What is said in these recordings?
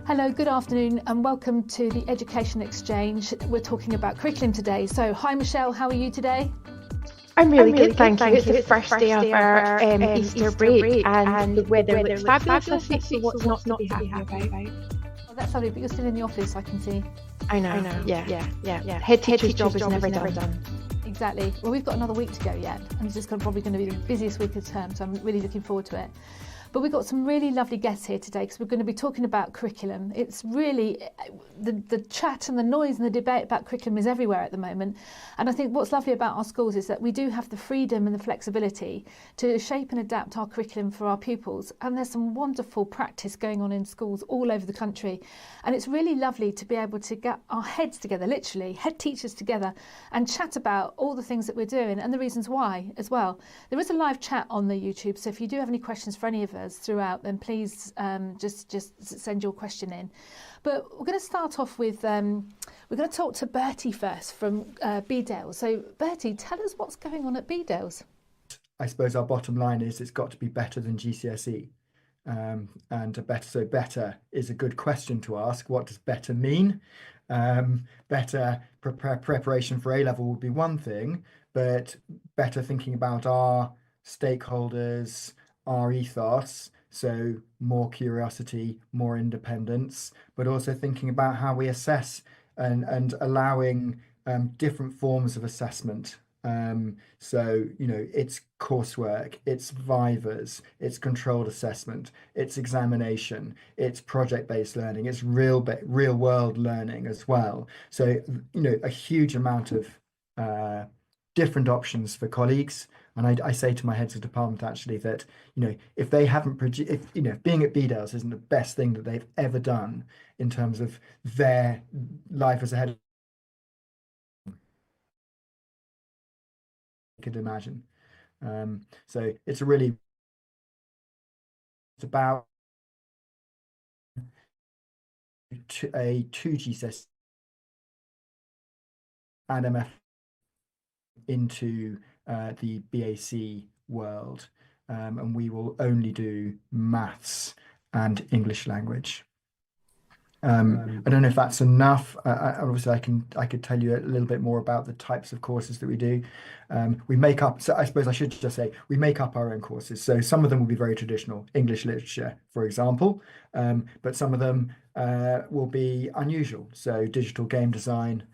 Hello, good afternoon and welcome to the Education Exchange. We're talking about curriculum today. So hi Michelle, how are you today? I'm really good, thank you. It's the first day of our Easter break and the weather looks fabulous. I think, so what's not to be happy about? Well, that's lovely, but you're still in the office, I can see. I know. Yeah. Head teacher's job is never done. Exactly. Well, we've got another week to go yet, and this is probably going to be the busiest week of the term, so I'm really looking forward to it. But we've got some really lovely guests here today because we're going to be talking about curriculum. It's really, the chat and the noise and the debate about curriculum is everywhere at the moment. And I think what's lovely about our schools is that we do have the freedom and the flexibility to shape and adapt our curriculum for our pupils. And there's some wonderful practice going on in schools all over the country. And it's really lovely to be able to get our heads together, literally, head teachers together, and chat about all the things that we're doing and the reasons why as well. There is a live chat on the YouTube, so if you do have any questions for any of us throughout, then please just send your question in. But we're going to start off with, we're going to talk to Bertie first from Bedales. So Bertie, tell us what's going on at Bedales. I suppose our bottom line is it's got to be better than GCSE. And better is a good question to ask. What does better mean? Better preparation for A-level would be one thing, but better thinking about our stakeholders, our ethos, so more curiosity, more independence, but also thinking about how we assess and allowing different forms of assessment. So, it's coursework, it's vivas, it's controlled assessment, it's examination, it's project-based learning, it's real world learning as well. So, a huge amount of different options for colleagues. And I say to my heads of department actually that, if they haven't produced, if being at Bedales isn't the best thing that they've ever done in terms of their life as a head, could imagine. So it's about a 2 GCSE and MF into the BAC world, and we will only do maths and English language. I don't know if that's enough. Obviously, I could tell you a little bit more about the types of courses that we do. We make up. So I suppose I should just say we make up our own courses. So some of them will be very traditional, English literature, for example, but some of them will be unusual. So digital game design,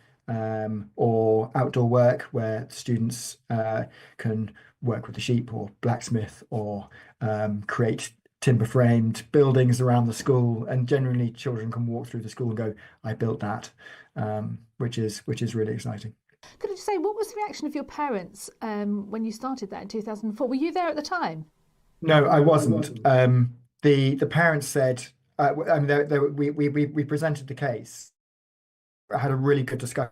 or outdoor work where students can work with the sheep or blacksmith or create timber framed buildings around the school, and generally children can walk through the school and go, I built that, which is really exciting. Could I just say, what was the reaction of your parents when you started that in 2004? Were you there at the time? No, I wasn't. The parents said, we presented the case. I had a really good discussion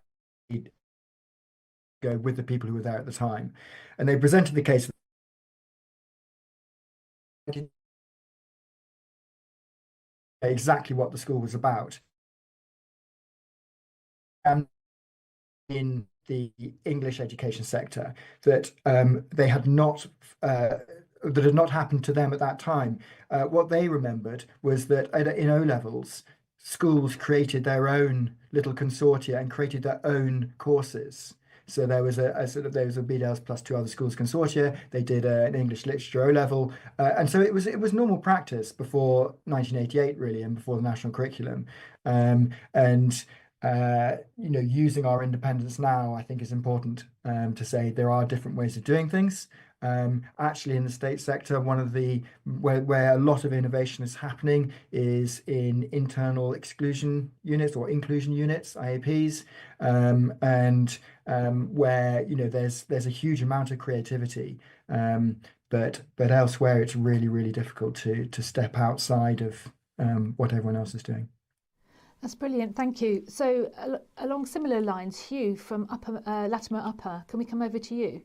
with the people who were there at the time, and they presented the case exactly what the school was about. And in the English education sector, that they had not that had not happened to them at that time. What they remembered was that in O-levels, schools created their own little consortia and created their own courses. So there was a Bedales plus 2 other schools consortia. They did an English literature O-level, and so it was normal practice before 1988 really, and before the national curriculum. Using our independence now, I think is important to say there are different ways of doing things. Actually, in the state sector, one of the where a lot of innovation is happening is in internal exclusion units or inclusion units, IAPs, and where there's a huge amount of creativity, but elsewhere it's really difficult to step outside of what everyone else is doing. That's brilliant, thank you. So along similar lines, Hugh from Latimer Upper, can we come over to you?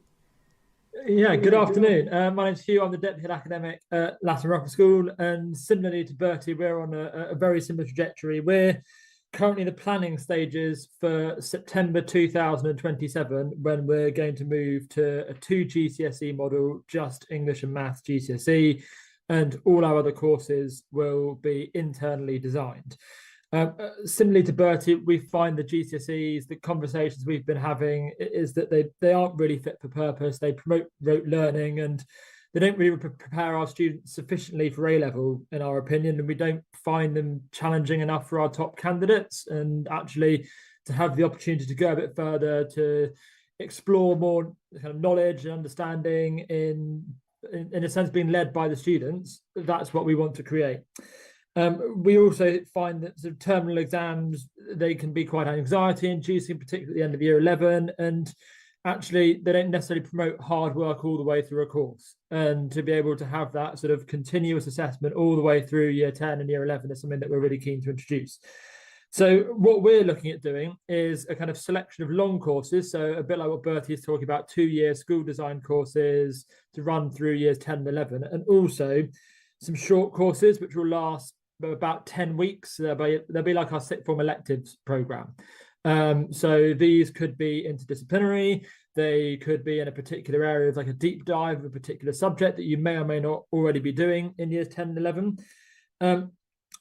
Yeah, good afternoon. My name's Hugh. I'm the Deputy Head Academic at Latimer Upper School, and similarly to Bertie, we're on a very similar trajectory. We're currently in the planning stages for September 2027, when we're going to move to a 2 GCSE model, just English and Maths GCSE, and all our other courses will be internally designed. Similarly to Bertie, we find the GCSEs, the conversations we've been having is that they aren't really fit for purpose. They promote rote learning and they don't really prepare our students sufficiently for A-level, in our opinion, and we don't find them challenging enough for our top candidates. And actually, to have the opportunity to go a bit further, to explore more kind of knowledge and understanding in a sense being led by the students, that's what we want to create. We also find that sort of terminal exams, they can be quite anxiety inducing, particularly at the end of year 11, and actually they don't necessarily promote hard work all the way through a course. And to be able to have that sort of continuous assessment all the way through year 10 and year 11 is something that we're really keen to introduce. So what we're looking at doing is a kind of selection of long courses. So a bit like what Bertie is talking about, 2-year school design courses to run through years 10 and 11, and also some short courses which will last about 10 weeks. They'll be like our sixth form electives program. So these could be interdisciplinary. They could be in a particular area, like a deep dive of a particular subject that you may or may not already be doing in years 10 and 11.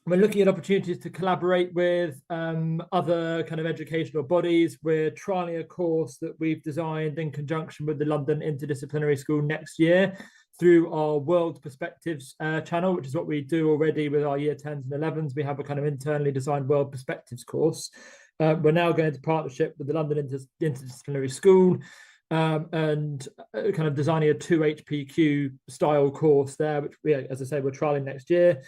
We're looking at opportunities to collaborate with other kind of educational bodies. We're trialing a course that we've designed in conjunction with the London Interdisciplinary School next year through our World Perspectives channel, which is what we do already with our year 10s and 11s. We have a kind of internally designed World Perspectives course. We're now going into partnership with the London Interdisciplinary School and kind of designing a 2 HPQ style course there, which we, as I say, we're trialing next year.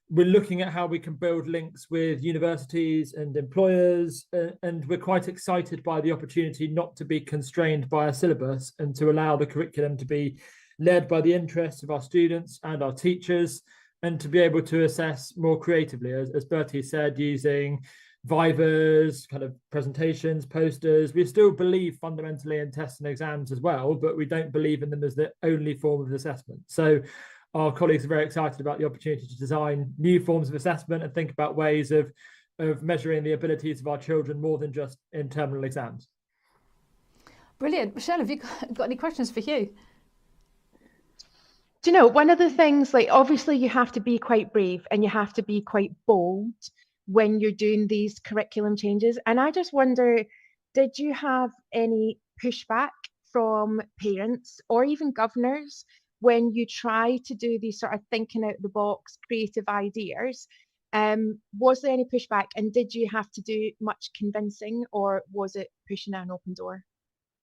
We're looking at how we can build links with universities and employers, and we're quite excited by the opportunity not to be constrained by a syllabus and to allow the curriculum to be led by the interests of our students and our teachers, and to be able to assess more creatively, as Bertie said, using vivas, kind of presentations, posters. We still believe fundamentally in tests and exams as well, but we don't believe in them as the only form of assessment. So our colleagues are very excited about the opportunity to design new forms of assessment and think about ways of measuring the abilities of our children more than just in terminal exams. Brilliant. Michelle, have you got any questions for Hugh? Do you know, one of the things, like, obviously you have to be quite brave and you have to be quite bold when you're doing these curriculum changes. And I just wonder, did you have any pushback from parents or even governors when you try to do these sort of thinking out the box creative ideas? Was there any pushback, and did you have to do much convincing, or was it pushing an open door?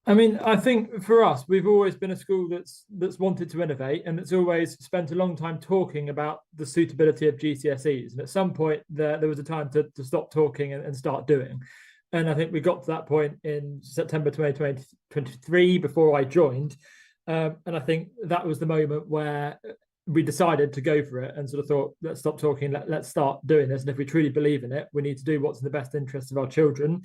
I mean, I think for us, we've always been a school that's wanted to innovate, and that's always spent a long time talking about the suitability of GCSEs. And at some point there was a time to stop talking and start doing. And I think we got to that point in September 2023 before I joined. And I think that was the moment where we decided to go for it and sort of thought, let's stop talking, let's start doing this. And if we truly believe in it, we need to do what's in the best interest of our children.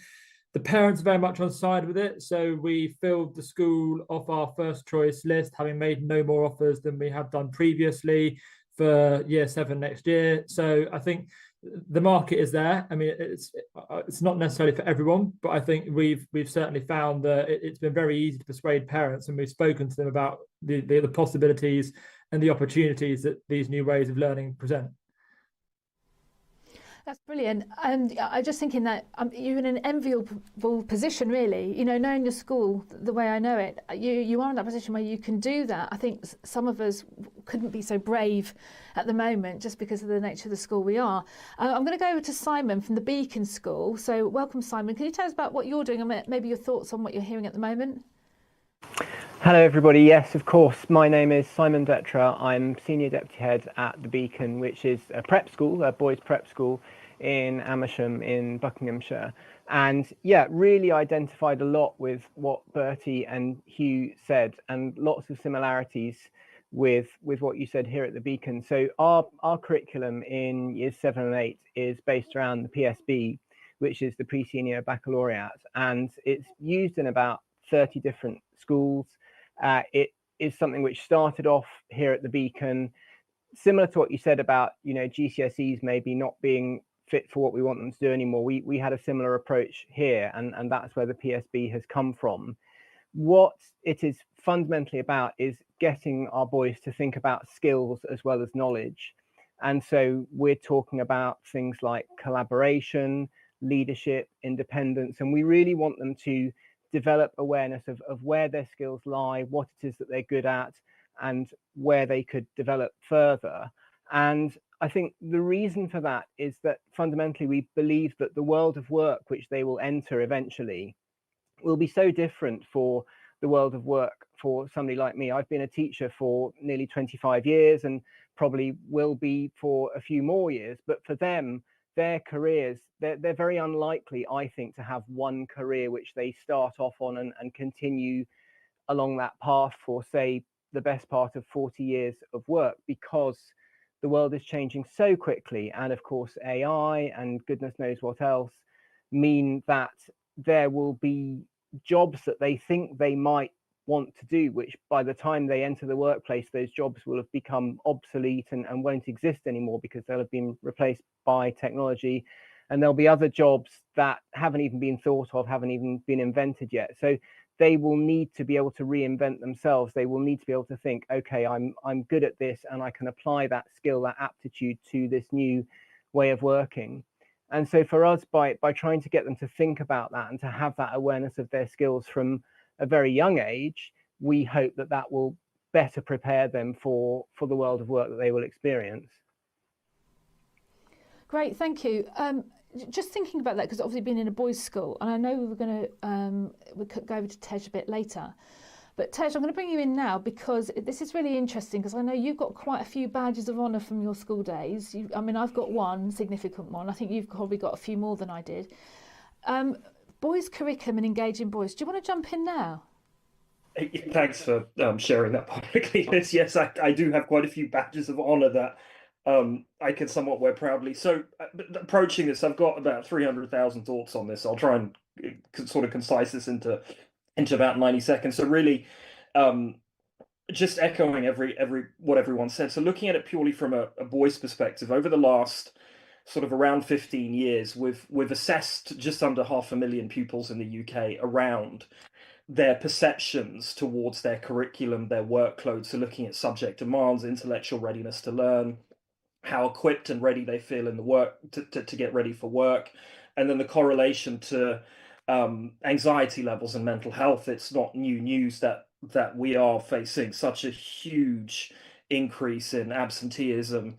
The parents are very much on side with it. So we filled the school off our first choice list, having made no more offers than we have done previously for year 7 next year. So I think the market is there. I mean, it's not necessarily for everyone, but I think we've certainly found that it's been very easy to persuade parents, and we've spoken to them about the possibilities and the opportunities that these new ways of learning present. That's brilliant. And I'm just thinking that you're in an enviable position, really. You know, knowing your school the way I know it, you are in that position where you can do that. I think some of us couldn't be so brave at the moment just because of the nature of the school we are. I'm going to go over to Simon from the Beacon School. So welcome, Simon. Can you tell us about what you're doing and maybe your thoughts on what you're hearing at the moment? Hello everybody, yes of course, my name is Simon Detra. I'm Senior Deputy Head at the Beacon, which is a prep school, a boys prep school in Amersham in Buckinghamshire. And yeah, really identified a lot with what Bertie and Hugh said, and lots of similarities with what you said here at the Beacon. So our curriculum in years 7 and 8 is based around the PSB, which is the Pre-Senior Baccalaureate, and it's used in about 30 different schools. It is something which started off here at the Beacon, similar to what you said about, you know, GCSEs maybe not being fit for what we want them to do anymore. We had a similar approach here, and that's where the PSB has come from. What it is fundamentally about is getting our boys to think about skills as well as knowledge. And so we're talking about things like collaboration, leadership, independence, and we really want them to develop awareness of where their skills lie, what it is that they're good at, and where they could develop further. And I think the reason for that is that fundamentally we believe that the world of work which they will enter eventually will be so different for the world of work for somebody like me. I've been a teacher for nearly 25 years and probably will be for a few more years, but for them, their careers, they're very unlikely, I think, to have one career which they start off on and continue along that path for, say, the best part of 40 years of work, because the world is changing so quickly. And of course, AI and goodness knows what else mean that there will be jobs that they think they might want to do, which by the time they enter the workplace, those jobs will have become obsolete and won't exist anymore because they'll have been replaced by technology. And there'll be other jobs that haven't even been thought of, haven't even been invented yet. So they will need to be able to reinvent themselves. They will need to be able to think, okay, I'm good at this and I can apply that skill, that aptitude to this new way of working. And so for us, by trying to get them to think about that and to have that awareness of their skills from a very young age, we hope that that will better prepare them for the world of work that they will experience. Great, thank you. Just thinking about that, because obviously being in a boys' school, and I know we were going to we could go over to Tej a bit later, but Tej, I'm going to bring you in now because this is really interesting, because I know you've got quite a few badges of honour from your school days. I mean, I've got one significant one. I think you've probably got a few more than I did. Boys' curriculum and engaging boys. Do you want to jump in now? Thanks for sharing that publicly. Yes, I do have quite a few badges of honour that I can somewhat wear proudly. So approaching this, I've got about 300,000 thoughts on this. I'll try and sort of concise this into about 90 seconds. So really, just echoing every what everyone said. So looking at it purely from a boys' perspective, over the last sort of around 15 years, we've assessed just under 500,000 pupils in the UK around their perceptions towards their curriculum, their workload. So looking at subject demands, intellectual readiness to learn, how equipped and ready they feel in the work to get ready for work, and then the correlation to anxiety levels and mental health. It's not new news that we are facing such a huge increase in absenteeism.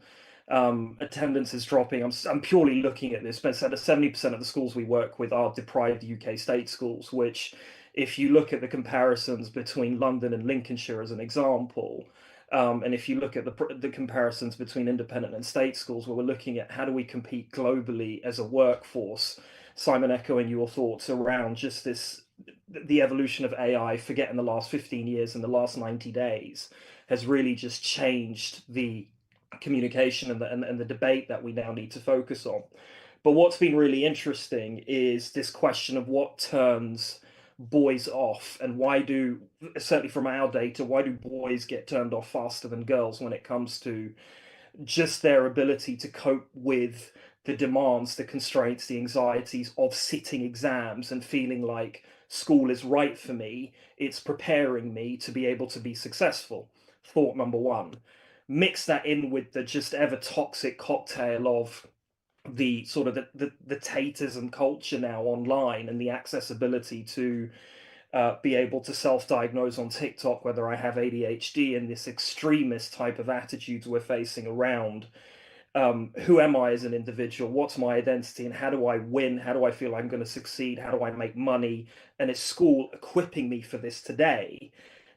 Attendance is dropping. I'm purely looking at this, but 70% of the schools we work with are deprived UK state schools, which, if you look at the comparisons between London and Lincolnshire as an example, and if you look at the comparisons between independent and state schools, where we're looking at how do we compete globally as a workforce, Simon, echoing your thoughts around just the evolution of AI, forgetting the last 15 years and the last 90 days, has really just changed the communication and the debate that we now need to focus on. But what's been really interesting is this question of what turns boys off, and why do, certainly from our data, why do boys get turned off faster than girls when it comes to just their ability to cope with the demands, the constraints, the anxieties of sitting exams and feeling like school is right for me, it's preparing me to be able to be successful. Thought number one. Mix that in with the just ever toxic cocktail of the sort of the tateism culture now online, and the accessibility to be able to self-diagnose on TikTok whether I have ADHD, and this extremist type of attitudes we're facing around who am I as an individual, what's my identity, and how do I win, how do I feel I'm going to succeed, how do I make money, and is school equipping me for this today?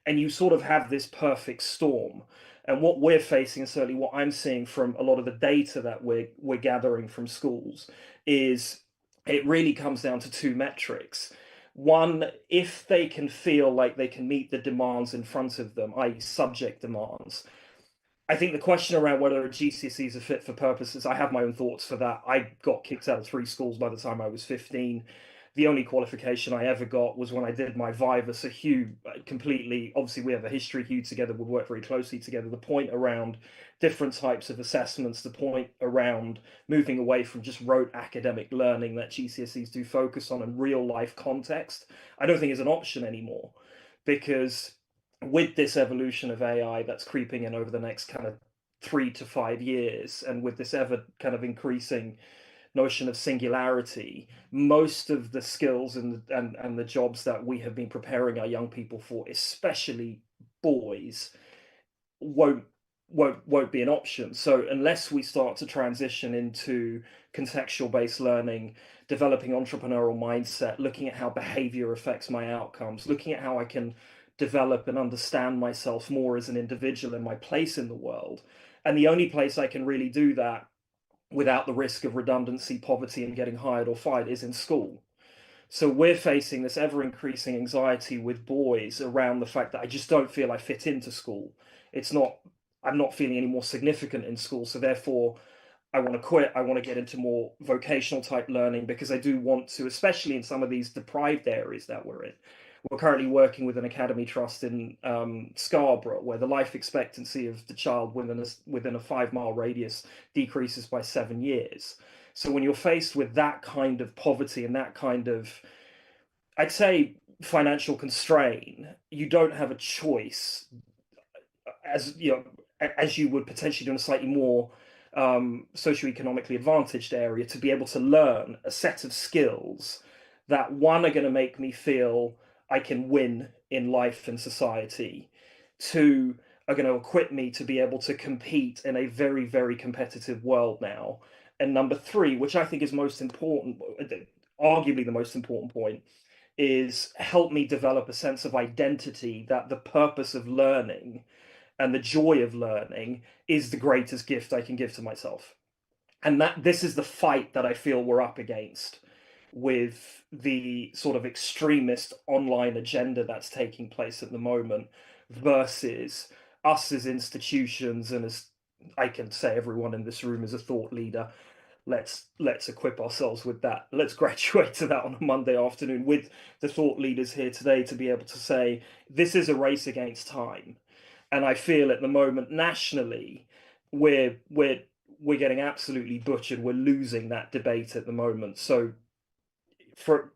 And you sort of have this perfect storm. And what we're facing, and certainly what I'm seeing from a lot of the data that we're gathering from schools, is it really comes down to two metrics. One, if they can feel like they can meet the demands in front of them, i.e. subject demands. I think the question around whether GCSEs are fit for purposes, I have my own thoughts for that. I got kicked out of 3 schools by the time I was 15. The only qualification I ever got was when I did my Viva. So Hugh, completely, obviously we have a history, Hugh, together, we work very closely together. The point around different types of assessments, the point around moving away from just rote academic learning that GCSEs do focus on, and real life context, I don't think is an option anymore. Because with this evolution of AI that's creeping in over the next kind of 3 to 5 years, and with this ever kind of increasing notion of singularity, most of the skills and the jobs that we have been preparing our young people for, especially boys, won't be an option. So unless we start to transition into contextual based learning, developing entrepreneurial mindset, looking at how behavior affects my outcomes, looking at how I can develop and understand myself more as an individual and my place in the world, and the only place I can really do that without the risk of redundancy, poverty, and getting hired or fired is in school. So we're facing this ever increasing anxiety with boys around the fact that I just don't feel I fit into school. I'm not feeling any more significant in school. So therefore I want to quit. I want to get into more vocational type learning, because I do want to, especially in some of these deprived areas that we're in. We're currently working with an academy trust in Scarborough, where the life expectancy of the child within a 5-mile radius decreases by 7 years. So when you're faced with that kind of poverty and that kind of, I'd say, financial constraint, you don't have a choice, as you would potentially do in a slightly more socioeconomically advantaged area, to be able to learn a set of skills that, one, are going to make me feel I can win in life and society, 2, are going to equip me to be able to compete in a very, very competitive world now, and number 3, which I think is most important, arguably the most important point, is help me develop a sense of identity, that the purpose of learning and the joy of learning is the greatest gift I can give to myself. And that this is the fight that I feel we're up against with the sort of extremist online agenda that's taking place at the moment, versus us as institutions, and as I can say, everyone in this room is a thought leader. Let's equip ourselves with that. Let's graduate to that on a Monday afternoon with the thought leaders here today, to be able to say this is a race against time. And I feel at the moment nationally we're getting absolutely butchered. We're losing that debate at the moment. So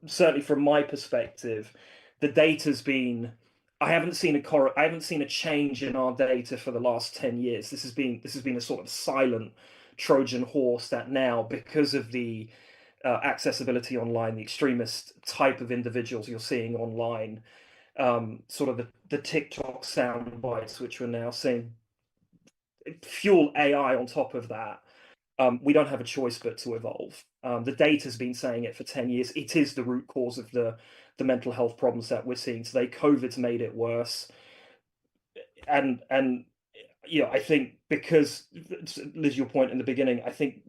certainly from my perspective, the data's been, I haven't seen a change in our data for the last 10 years. This has been a sort of silent Trojan horse that now, because of the accessibility online, the extremist type of individuals you're seeing online, sort of the TikTok sound bites, which we're now seeing fuel AI on top of that. We don't have a choice but to evolve. The data's been saying it for 10 years. It is the root cause of the mental health problems that we're seeing today. COVID's made it worse. And I think, because, Liz, your point in the beginning, I think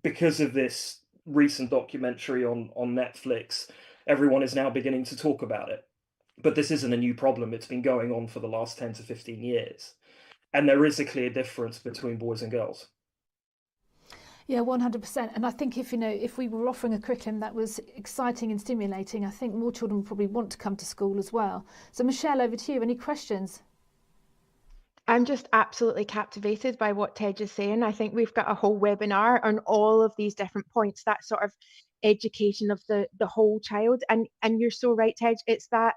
because of this recent documentary on Netflix, everyone is now beginning to talk about it. But this isn't a new problem. It's been going on for the last 10 to 15 years. And there is a clear difference between boys and girls. Yeah, 100%. And I think if we were offering a curriculum that was exciting and stimulating, I think more children would probably want to come to school as well. So Michelle, over to you. Any questions? I'm just absolutely captivated by what Tej is saying. I think we've got a whole webinar on all of these different points, that sort of education of the whole child. And you're so right, Tej. It's that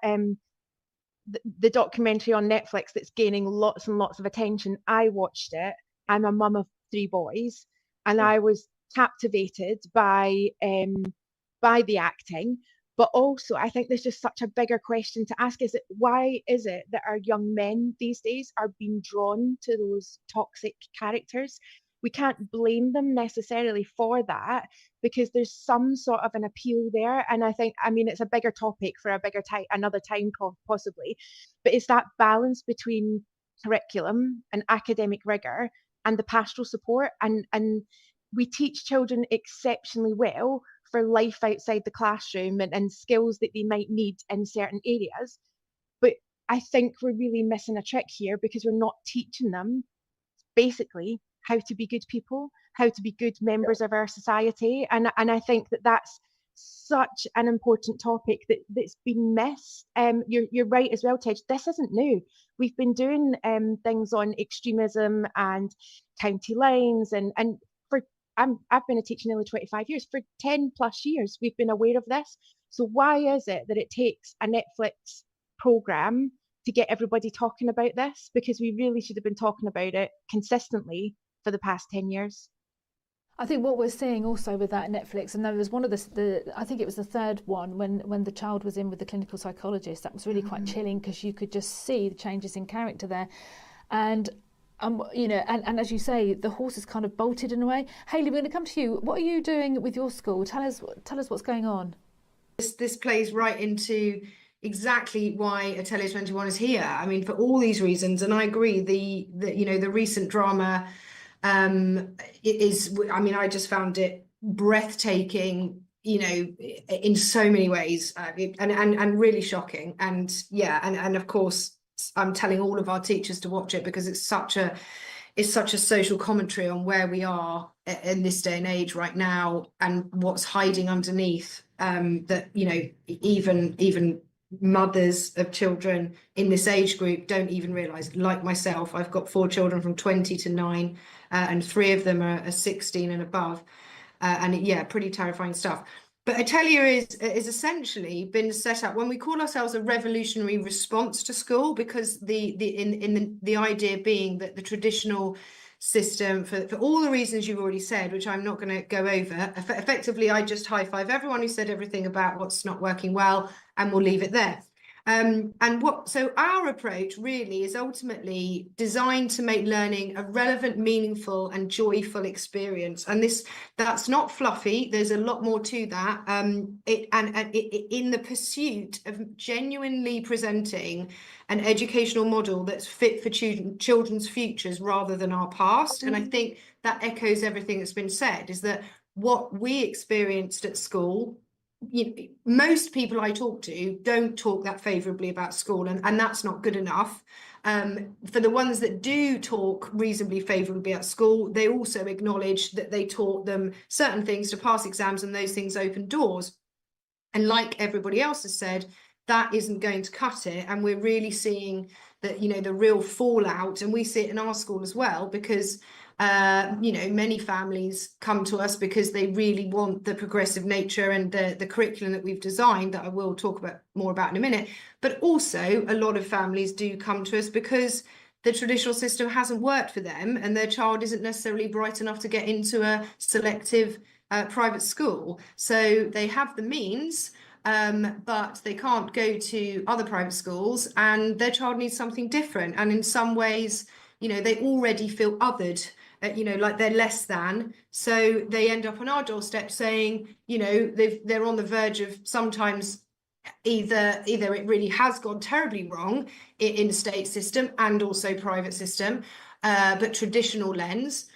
the documentary on Netflix that's gaining lots and lots of attention. I watched it. I'm a mum of 3 boys, and I was captivated by the acting. But also, I think there's just such a bigger question to ask: why is it that our young men these days are being drawn to those toxic characters? We can't blame them necessarily for that, because there's some sort of an appeal there. And I mean, it's a bigger topic for another time possibly, but it's that balance between curriculum and academic rigor and the pastoral support. And we teach children exceptionally well for life outside the classroom and skills that they might need in certain areas. But I think we're really missing a trick here, because we're not teaching them basically how to be good people, how to be good members of our society. And I think that's such an important topic that's been missed. You're right as well, Tej. This isn't new. We've been doing things on extremism and county lines, and I've been a teacher nearly 25 years. For 10 plus years, we've been aware of this. So why is it that it takes a Netflix program to get everybody talking about this, because we really should have been talking about it consistently for the past 10 years. I think what we're seeing also with that Netflix, and there was one of the I think it was the third one, when the child was in with the clinical psychologist, that was really quite chilling, because you could just see the changes in character there. And you know, and as you say, the horse is kind of bolted in a way. Hayley, we're going to come to you. What are you doing with your school? Tell us what's going on. This plays right into exactly why Atelier 21 is here. I mean, for all these reasons, and I agree, the you know, the recent drama it is, I mean, I just found it breathtaking, you know, in so many ways, and really shocking. And yeah, and of course I'm telling all of our teachers to watch it, because it's such a social commentary on where we are in this day and age right now, and what's hiding underneath, that, you know, even mothers of children in this age group don't even realize. Like myself, I've got 4 children from 20 to 9, and 3 of them are 16 and above, and yeah, pretty terrifying stuff. But Atelier is essentially been set up, when we call ourselves a revolutionary response to school, because the idea being that the traditional system, for all the reasons you've already said, which I'm not going to go over, effectively I just high five everyone who said everything about what's not working well, and we'll leave it there. So our approach really is ultimately designed to make learning a relevant, meaningful and joyful experience. And that's not fluffy. There's a lot more to that. In the pursuit of genuinely presenting an educational model that's fit for children's futures rather than our past. And I think that echoes everything that's been said, is that what we experienced at school, you know, most people I talk to don't talk that favourably about school, and that's not good enough. For the ones that do talk reasonably favourably at school, they also acknowledge that they taught them certain things to pass exams, and those things open doors. And like everybody else has said, that isn't going to cut it. And we're really seeing that, you know, the real fallout, and we see it in our school as well, because you know, many families come to us because they really want the progressive nature and the curriculum that we've designed, that I will talk about more about in a minute. But also a lot of families do come to us because the traditional system hasn't worked for them, and their child isn't necessarily bright enough to get into a selective private school. So they have the means, but they can't go to other private schools, and their child needs something different. And in some ways, you know, they already feel othered, you know, like they're less than. So they end up on our doorstep saying, you know, they're on the verge of sometimes either it really has gone terribly wrong in the state system and also private system, but traditional lens,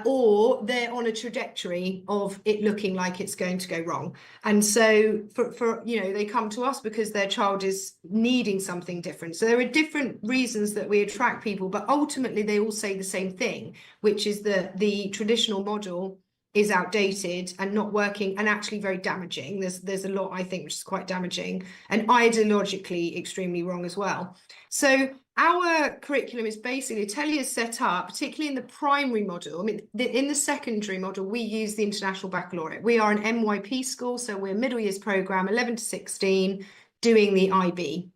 or they're on a trajectory of it looking like it's going to go wrong. And so for you know, they come to us because their child is needing something different. So there are different reasons that we attract people, but ultimately they all say the same thing, which is that the traditional model is outdated and not working, and actually very damaging. There's a lot, I think, which is quite damaging and ideologically extremely wrong as well. So our curriculum is basically, Atelier is set up, particularly in the primary model. I mean, in the secondary model, we use the International Baccalaureate. We are an MYP school, so we're a middle years programme, 11 to 16, doing the IB.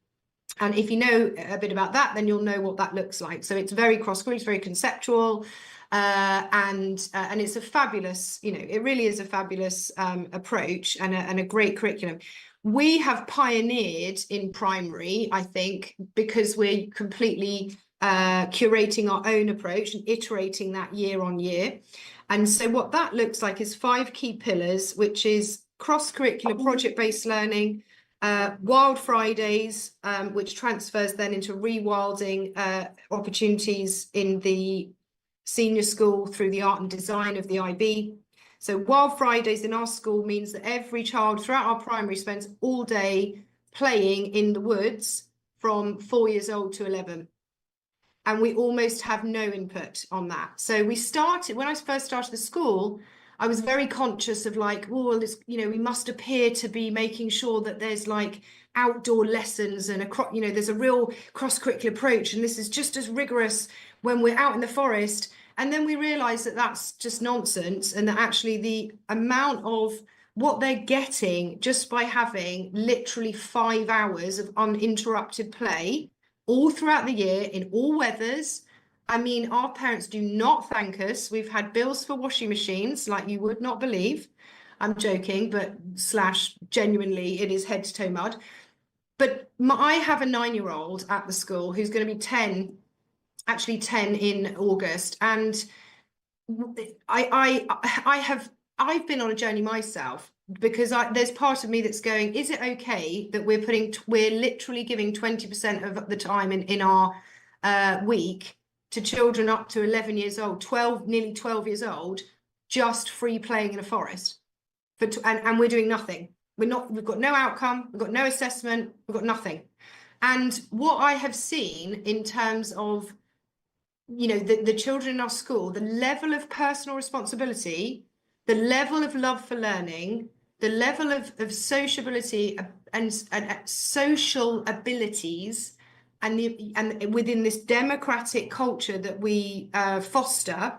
And if you know a bit about that, then you'll know what that looks like. So it's very cross-curricular, it's very conceptual, and it's a fabulous, you know, it really is a fabulous approach and a great curriculum. We have pioneered in primary, I think, because we're completely curating our own approach and iterating that year on year. And so what that looks like is 5 key pillars, which is cross-curricular project-based learning, Wild Fridays, which transfers then into rewilding opportunities in the senior school through the art and design of the IB. So Wild Fridays in our school means that every child throughout our primary spends all day playing in the woods from 4 years old to 11. And we almost have no input on that. So we started, when I first started the school, I was very conscious of like, oh, this, you know, we must appear to be making sure that there's like outdoor lessons and you know, there's a real cross-curricular approach, and this is just as rigorous when we're out in the forest. And then we realised that that's just nonsense, and that actually the amount of what they're getting just by having literally 5 hours of uninterrupted play all throughout the year in all weathers. I mean, our parents do not thank us. We've had bills for washing machines like you would not believe. I'm joking, but genuinely, it is head to toe mud. But I have a 9-year-old at the school who's going to be 10 in August, and I've been on a journey myself, because there's part of me that's going, is it okay that we're literally giving 20% of the time in our week to children up to 11 years old, nearly 12 years old, just free playing in a forest, and we're doing nothing. We've got no outcome, we've got no assessment, we've got nothing. And what I have seen in terms of, you know, the children in our school, the level of personal responsibility, the level of love for learning, the level of sociability and social abilities, and within this democratic culture that we foster.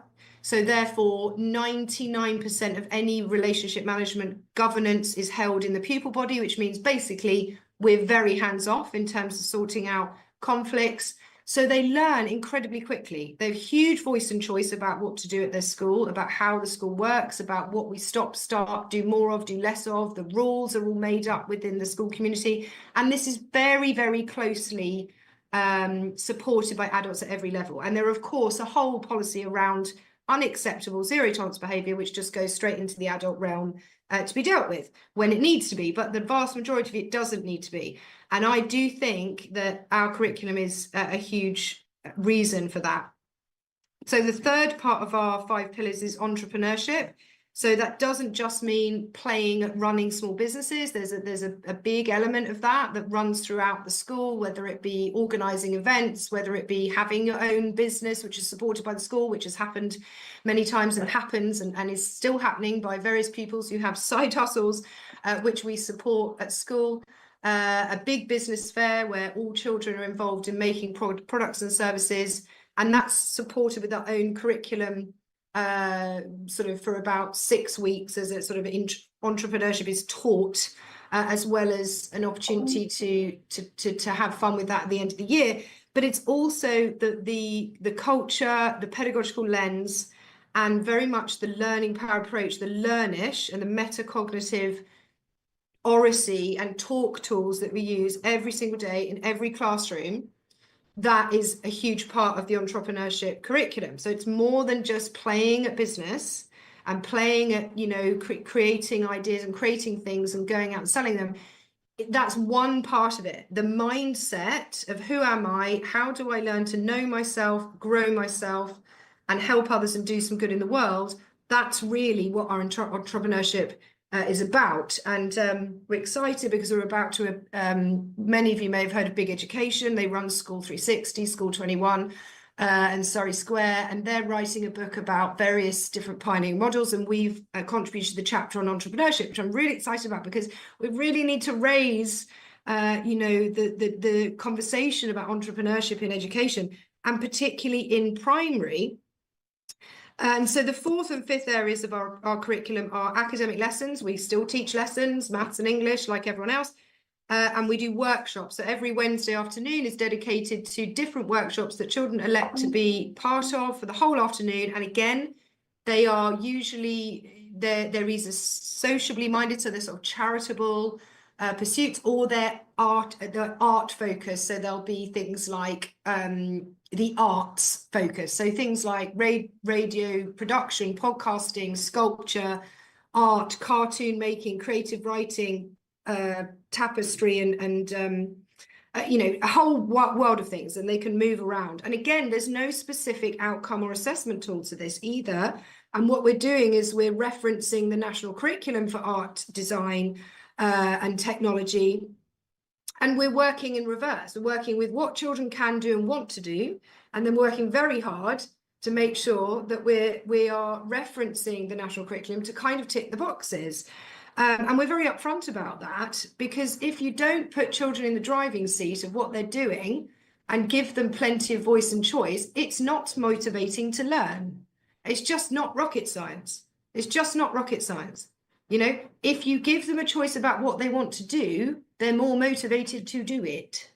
So therefore, 99% of any relationship management governance is held in the pupil body, which means basically we're very hands-off in terms of sorting out conflicts. So they learn incredibly quickly. They have huge voice and choice about what to do at their school, about how the school works, about what we stop, start, do more of, do less of. The rules are all made up within the school community. And this is very, very closely supported by adults at every level. And there are, of course, a whole policy around unacceptable zero tolerance behaviour, which just goes straight into the adult realm to be dealt with when it needs to be. But the vast majority of it doesn't need to be. And I do think that our curriculum is a huge reason for that. So the third part of our 5 pillars is entrepreneurship. So that doesn't just mean playing at running small businesses. There's a big element of that runs throughout the school, whether it be organising events, whether it be having your own business, which is supported by the school, which has happened many times and happens and is still happening by various pupils who have side hustles, which we support at school. A big business fair where all children are involved in making products and services, and that's supported with our own curriculum sort of for about 6 weeks, as a sort of entrepreneurship is taught, as well as an opportunity to have fun with that at the end of the year. But it's also the culture, the pedagogical lens, and very much the learning power approach, the learnish and the metacognitive oracy and talk tools that we use every single day in every classroom. That is a huge part of the entrepreneurship curriculum. So it's more than just playing at business and playing at, you know, creating ideas and creating things and going out and selling them. That's one part of it. The mindset of who am I? How do I learn to know myself, grow myself, and help others and do some good in the world? That's really what our entrepreneurship is about. And we're excited because we're about to, many of you may have heard of Big Education. They run School 360, School 21 and Surrey Square, and they're writing a book about various different pioneering models, and we've contributed to the chapter on entrepreneurship, which I'm really excited about, because we really need to raise you know, the conversation about entrepreneurship in education, and particularly in primary. And so the 4th and 5th areas of our curriculum are academic lessons. We still teach lessons, maths and English, like everyone else. And we do workshops. So every Wednesday afternoon is dedicated to different workshops that children elect to be part of for the whole afternoon. And again, they are usually, they're either sociably minded, so they're sort of charitable pursuits, or they're art focused. So there'll be things like the arts focus. So things like radio production, podcasting, sculpture, art, cartoon making, creative writing, tapestry, and you know, a whole world of things, and they can move around. And again, there's no specific outcome or assessment tool to this either. And what we're doing is we're referencing the national curriculum for art, design, and technology. And we're working in reverse. We're working with what children can do and want to do, and then working very hard to make sure that we are referencing the national curriculum to kind of tick the boxes. And we're very upfront about that, because if you don't put children in the driving seat of what they're doing and give them plenty of voice and choice, it's not motivating to learn. It's just not rocket science. It's just not rocket science. You know, if you give them a choice about what they want to do, they're more motivated to do it.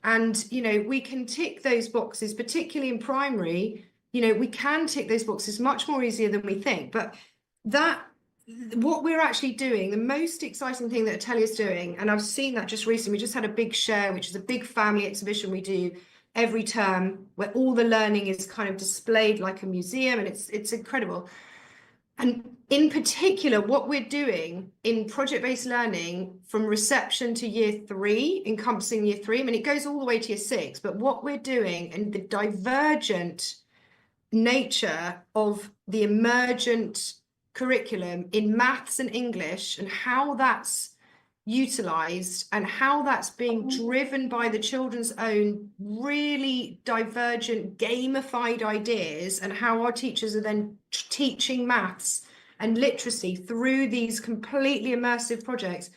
And, you know, we can tick those boxes, particularly in primary, you know, we can tick those boxes much more easier than we think. But what we're actually doing, the most exciting thing that Atelier is doing, and I've seen that just recently, we just had a big share, which is a big family exhibition we do every term, where all the learning is kind of displayed like a museum, and it's incredible. And in particular, what we're doing in project-based learning from reception to year 3, encompassing year 3, I mean, it goes all the way to year 6, but what we're doing and the divergent nature of the emergent curriculum in maths and English, and how that's utilized and how that's being driven by the children's own really divergent gamified ideas, and how our teachers are then teaching maths and literacy through these completely immersive projects.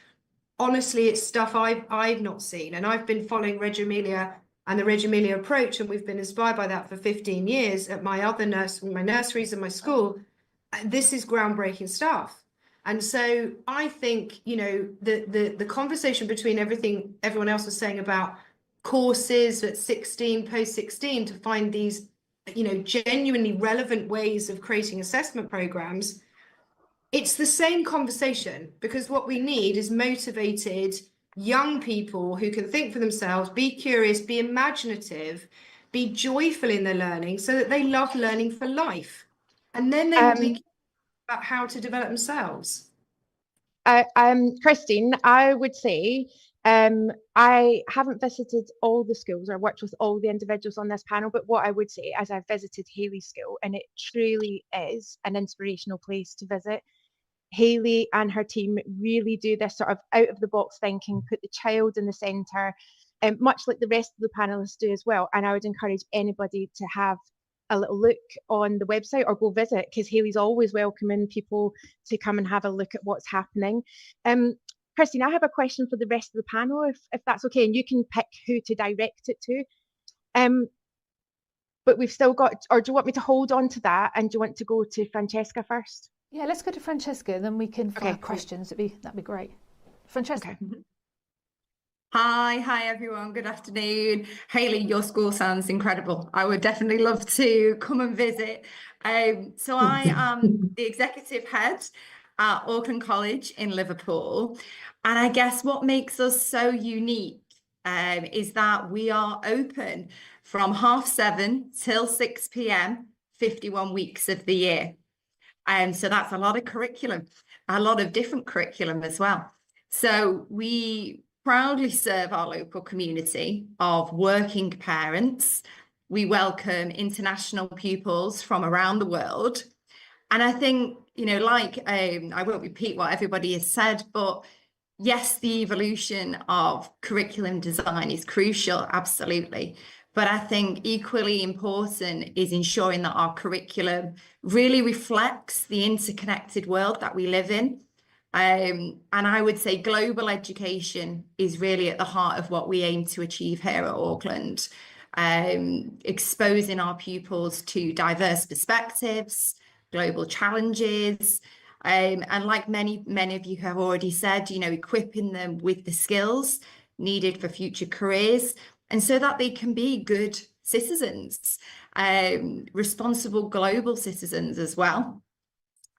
Honestly, it's stuff I've not seen, and I've been following Reggio Emilia and the Reggio Emilia approach, and we've been inspired by that for 15 years at my other my nurseries and my school. This is groundbreaking stuff. And so I think, you know, the conversation between everything everyone else was saying about courses at 16, post 16, to find these, you know, genuinely relevant ways of creating assessment programs, it's the same conversation, because what we need is motivated young people who can think for themselves, be curious, be imaginative, be joyful in their learning, so that they love learning for life. And then they will be about how to develop themselves. Christine, I would say I haven't visited all the schools or worked with all the individuals on this panel, but what I would say is I've visited Hayley's school, and it truly is an inspirational place to visit. Hayley and her team really do this sort of out of the box thinking, put the child in the centre, much like the rest of the panelists do as well. And I would encourage anybody to have a little look on the website or go visit, because Hayley's always welcoming people to come and have a look at what's happening. Christine, I have a question for the rest of the panel, if that's okay, and you can pick who to direct it to. But we've still got, or do you want me to hold on to that, and do you want to go to Francesca first? Yeah, let's go to Francesca, then we can find questions. That'd be great. Francesca. Okay. Hi everyone, good afternoon. Hayley, your school sounds incredible. I would definitely love to come and visit. So I am the executive head at Auckland College in Liverpool. And I guess what makes us so unique is that we are open from 7:30 till 6 p.m, 51 weeks of the year. So that's a lot of curriculum, a lot of different curriculum as well. So we proudly serve our local community of working parents. We welcome international pupils from around the world. And I think, you know, like, I won't repeat what everybody has said, but yes, the evolution of curriculum design is crucial, absolutely. But I think equally important is ensuring that our curriculum really reflects the interconnected world that we live in. And I would say global education is really at the heart of what we aim to achieve here at Auckland, exposing our pupils to diverse perspectives, global challenges, and like many of you have already said, you know, equipping them with the skills needed for future careers, and so that they can be good citizens, responsible global citizens as well.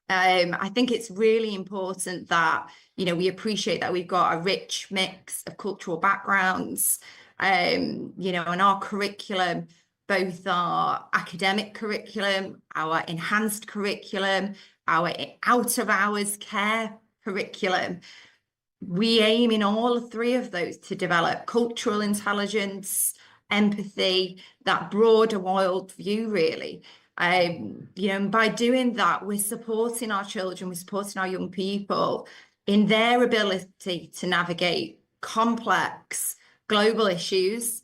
I think it's really important that, you know, we appreciate that we've got a rich mix of cultural backgrounds, you know, and our curriculum, both our academic curriculum, our enhanced curriculum, our out of hours care curriculum. We aim in all 3 of those to develop cultural intelligence, empathy, that broader world view, really. You know, and by doing that, we're supporting our children, we're supporting our young people in their ability to navigate complex global issues,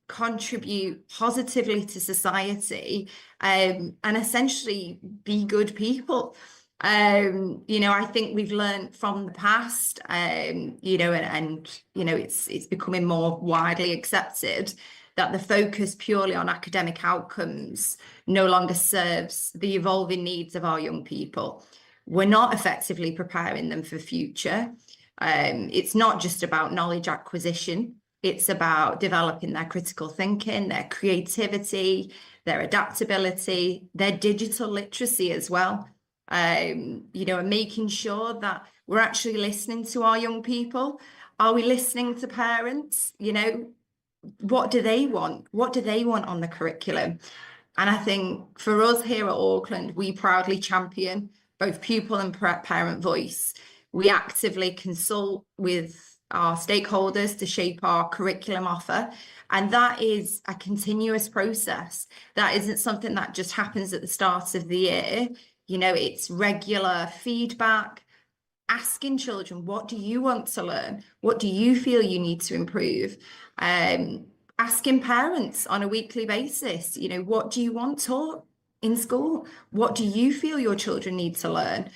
contribute positively to society, and essentially be good people. You know, I think we've learned from the past, you know, and you know, it's becoming more widely accepted that the focus purely on academic outcomes no longer serves the evolving needs of our young people. We're not effectively preparing them for the future. It's not just about knowledge acquisition, It's about developing their critical thinking, their creativity, their adaptability, their digital literacy as well. And making sure that we're actually listening to our young people. Are we listening to parents? What do they want? What do they want on the curriculum? And I think for us here at Auckland, we proudly champion both pupil and parent voice. We actively consult with our stakeholders to shape our curriculum offer. And that is a continuous process. That isn't something that just happens at the start of the year. It's regular feedback, asking children, what do you want to learn? What do you feel you need to improve? Asking parents on a weekly basis, what do you want taught in school? What do you feel your children need to learn?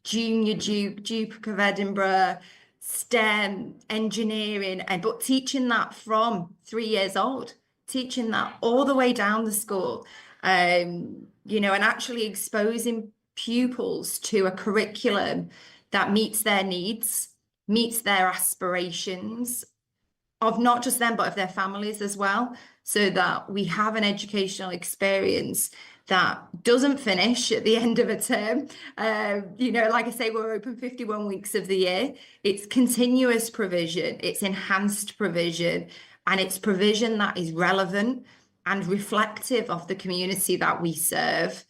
Junior Duke of Edinburgh, STEM, engineering, but teaching that from 3 years old, teaching that all the way down the school, and actually exposing pupils to a curriculum that meets their needs, meets their aspirations of not just them, but of their families as well, so that we have an educational experience that doesn't finish at the end of a term. Like I say, we're open 51 weeks of the year. It's continuous provision, it's enhanced provision, and it's provision that is relevant and reflective of the community that we serve.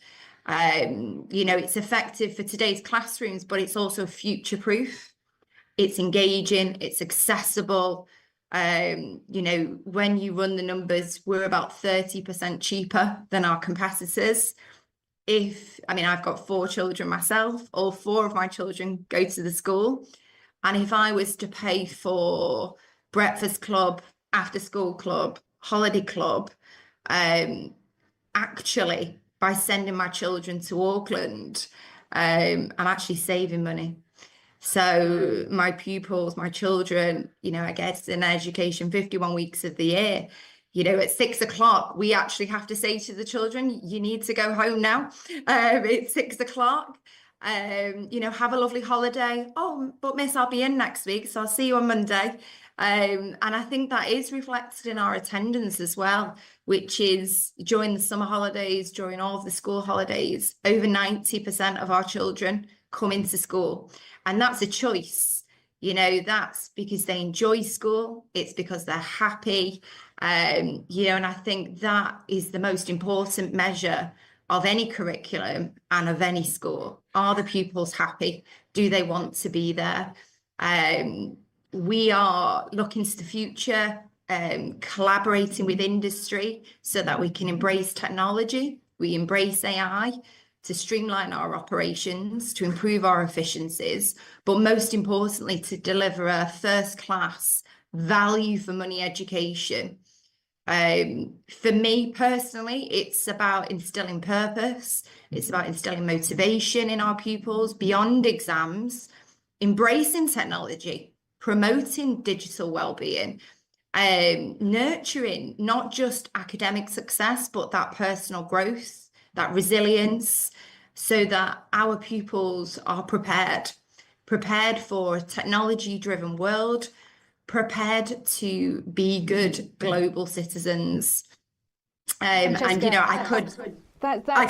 It's effective for today's classrooms, but it's also future-proof. It's engaging, it's accessible. When you run the numbers, we're about 30% cheaper than our competitors. I've got 4 children myself, all 4 of my children go to the school. And if I was to pay for breakfast club, after school club, holiday club, actually by sending my children to Auckland, I'm actually saving money. So my pupils, my children, I get an education 51 weeks of the year. At 6 o'clock, we actually have to say to the children, you need to go home now. It's 6 o'clock. Have a lovely holiday. Oh, but miss, I'll be in next week, so I'll see you on Monday. And I think that is reflected in our attendance as well, which is during the summer holidays, during all of the school holidays, over 90% of our children come into school. And that's a choice. That's because they enjoy school. It's because they're happy. And I think that is the most important measure of any curriculum and of any school. Are the pupils happy? Do they want to be there? We are looking to the future, collaborating with industry so that we can embrace technology. We embrace AI to streamline our operations, to improve our efficiencies, but most importantly, to deliver a first-class value for money education. For me personally, it's about instilling purpose. It's about instilling motivation in our pupils beyond exams, embracing technology, promoting digital well-being, nurturing not just academic success, but that personal growth, that resilience, so that our pupils are prepared for a technology-driven world, prepared to be good global citizens. I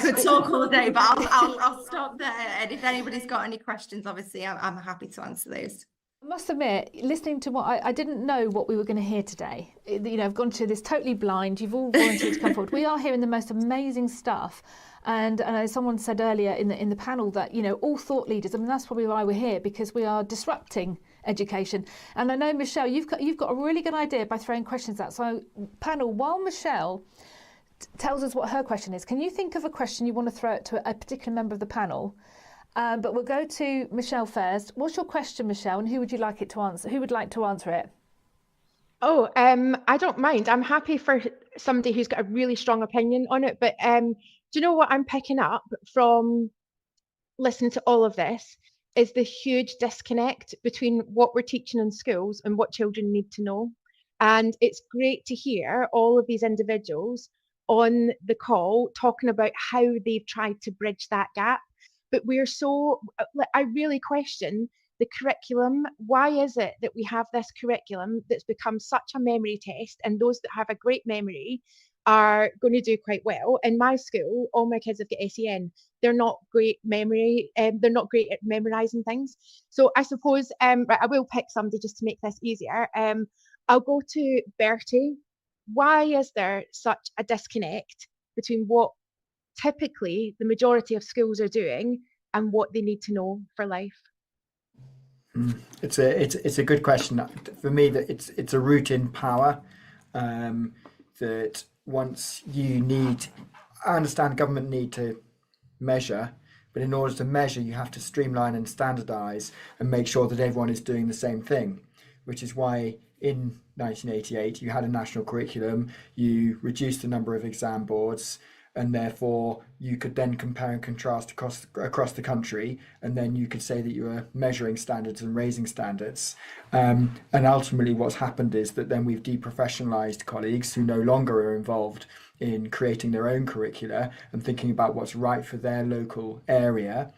could talk all day, but I'll stop there. And if anybody's got any questions, obviously, I'm happy to answer those. I must admit, listening to what I didn't know what we were going to hear today. I've gone to this totally blind. You've all volunteered to come forward. We are hearing the most amazing stuff. And as someone said earlier in the panel that, all thought leaders, that's probably why we're here, because we are disrupting education. And I know, Michelle, you've got a really good idea by throwing questions out. So panel, while Michelle tells us what her question is, can you think of a question you want to throw to a particular member of the panel? But we'll go to Michelle first. What's your question, Michelle, and who would you like it to answer? Who would like to answer it? Oh, I don't mind. I'm happy for somebody who's got a really strong opinion on it. But do you know what I'm picking up from listening to all of this is the huge disconnect between what we're teaching in schools and what children need to know. And it's great to hear all of these individuals on the call talking about how they've tried to bridge that gap. But I really question, the curriculum. Why is it that we have this curriculum that's become such a memory test, and those that have a great memory are going to do quite well? In my school, all my kids have got SEN. They're not great memory, they're not great at memorizing things. So I suppose, right, I will pick somebody just to make this easier. I'll go to Bertie. Why is there such a disconnect between what typically the majority of schools are doing and what they need to know for life? It's a good question. For me, that it's a root in power. That once you need, I understand government need to measure, but in order to measure, you have to streamline and standardize and make sure that everyone is doing the same thing, which is why in 1988 you had a national curriculum, you reduced the number of exam boards, and therefore you could then compare and contrast across the country, and then you could say that you were measuring standards and raising standards. And ultimately what's happened is that then we've deprofessionalized colleagues who no longer are involved in creating their own curricula and thinking about what's right for their local area.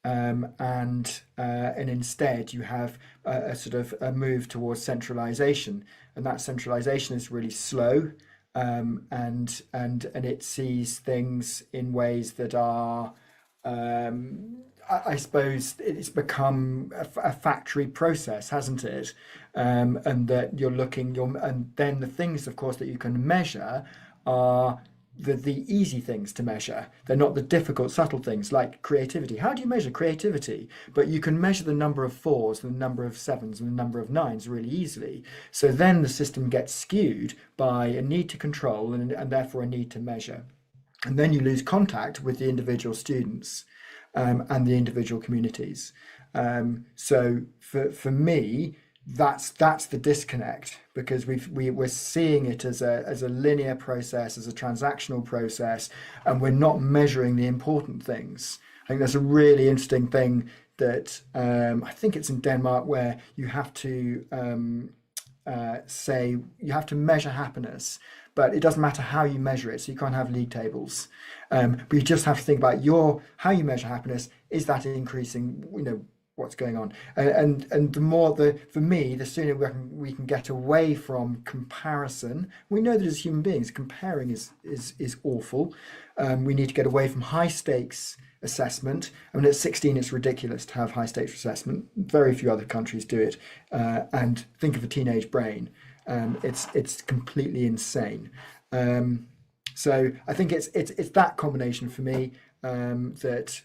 And instead you have a sort of a move towards centralization, and that centralization is really slow. And it sees things in ways that are, I suppose it's become a factory process, hasn't it? And that and then the things, of course, that you can measure are the easy things to measure. They're not the difficult, subtle things like creativity. How do you measure creativity? But you can measure the number of 4s, the number of 7s, and the number of 9s really easily. So then the system gets skewed by a need to control and therefore a need to measure. And then you lose contact with the individual students and the individual communities. So for me, that's the disconnect, because we're seeing it as a linear process, as a transactional process, and we're not measuring the important things. I think that's a really interesting thing that I think it's in Denmark, where you have to say you have to measure happiness, but it doesn't matter how you measure it. So you can't have league tables, but you just have to think about how you measure happiness. Is that increasing? What's going on, and the more for me, the sooner we can get away from comparison. We know that as human beings, comparing is awful. We need to get away from high stakes assessment. I mean, at 16, it's ridiculous to have high stakes assessment. Very few other countries do it. And think of a teenage brain. It's completely insane. So I think it's that combination for me that